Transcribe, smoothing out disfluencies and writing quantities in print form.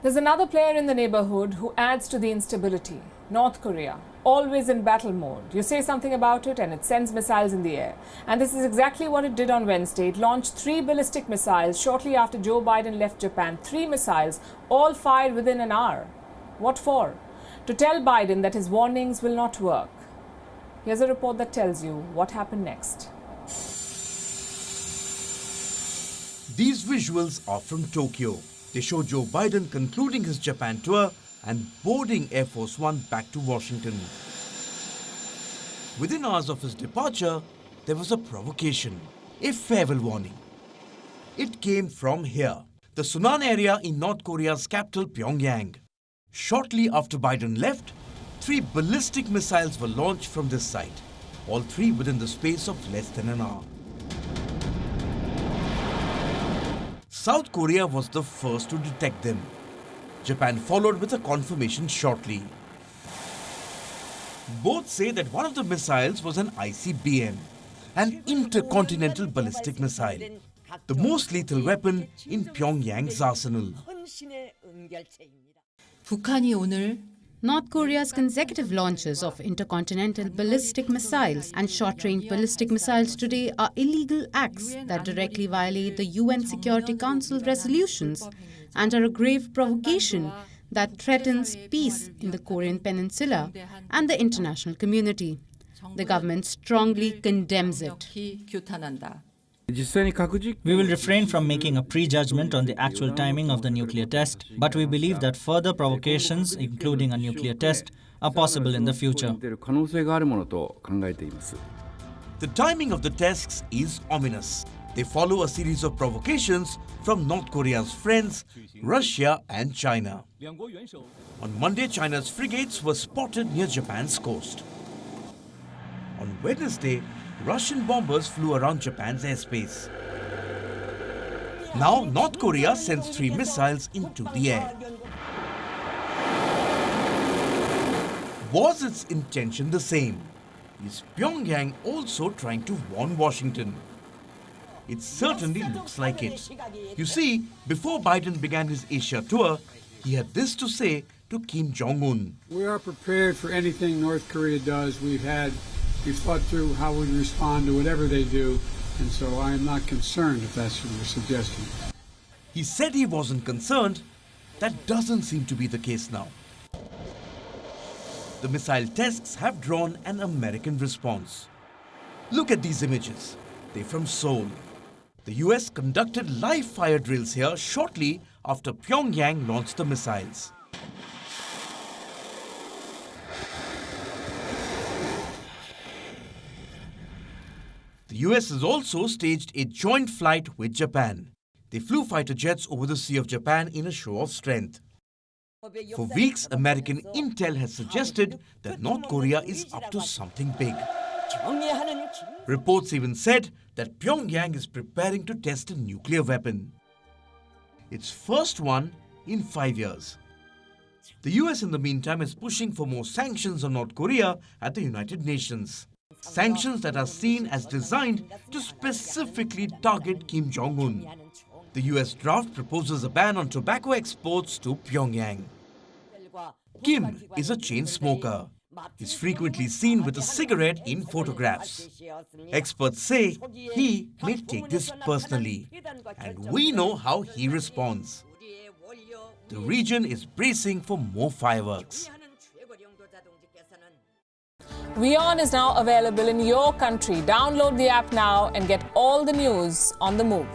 There's another player in the neighborhood who adds to the instability. North Korea, always in battle mode. You say something about it and it sends missiles in the air. And this is exactly what it did on Wednesday. It launched 3 ballistic missiles shortly after Joe Biden left Japan. 3 missiles, all fired within an hour. What for? To tell Biden that his warnings will not work. Here's a report that tells you what happened next. These visuals are from Tokyo. They show Joe Biden concluding his Japan tour and boarding Air Force One back to Washington. Within hours of his departure, there was a provocation, a farewell warning. It came from here, the Sunan area in North Korea's capital Pyongyang. Shortly after Biden left, 3 ballistic missiles were launched from this site, all 3 within the space of less than an hour. South Korea was the first to detect them. Japan followed with a confirmation shortly. Both say that one of the missiles was an ICBM, an intercontinental ballistic missile, the most lethal weapon in Pyongyang's arsenal. 북한이 오늘 North Korea's consecutive launches of intercontinental ballistic missiles and short-range ballistic missiles today are illegal acts that directly violate the UN Security Council resolutions and are a grave provocation that threatens peace in the Korean Peninsula and the international community. The government strongly condemns it. We will refrain from making a prejudgment on the actual timing of the nuclear test, but we believe that further provocations, including a nuclear test, are possible in the future. The timing of the tests is ominous. They follow a series of provocations from North Korea's friends, Russia and China. On Monday, China's frigates were spotted near Japan's coast. On Wednesday, Russian bombers flew around Japan's airspace. Now, North Korea sends 3 missiles into the air. Was its intention the same? Is Pyongyang also trying to warn Washington? It certainly looks like it. You see, before Biden began his Asia tour, he had this to say to Kim Jong-un. We are prepared for anything North Korea does. We've thought through how we respond to whatever they do, and so I am not concerned if that's what you're suggesting. He said he wasn't concerned. That doesn't seem to be the case now. The missile tests have drawn an American response. Look at these images. They're from Seoul. The US conducted live fire drills here shortly after Pyongyang launched the missiles. The US has also staged a joint flight with Japan. They flew fighter jets over the Sea of Japan in a show of strength. For weeks, American intel has suggested that North Korea is up to something big. Reports even said that Pyongyang is preparing to test a nuclear weapon. Its first one in 5 years. The US in the meantime is pushing for more sanctions on North Korea at the United Nations. Sanctions that are seen as designed to specifically target Kim Jong-un. The US draft proposes a ban on tobacco exports to Pyongyang. Kim is a chain smoker. He's frequently seen with a cigarette in photographs. Experts say he may take this personally, and we know how he responds. The region is bracing for more fireworks. WION is now available in your country. Download the app now and get all the news on the move.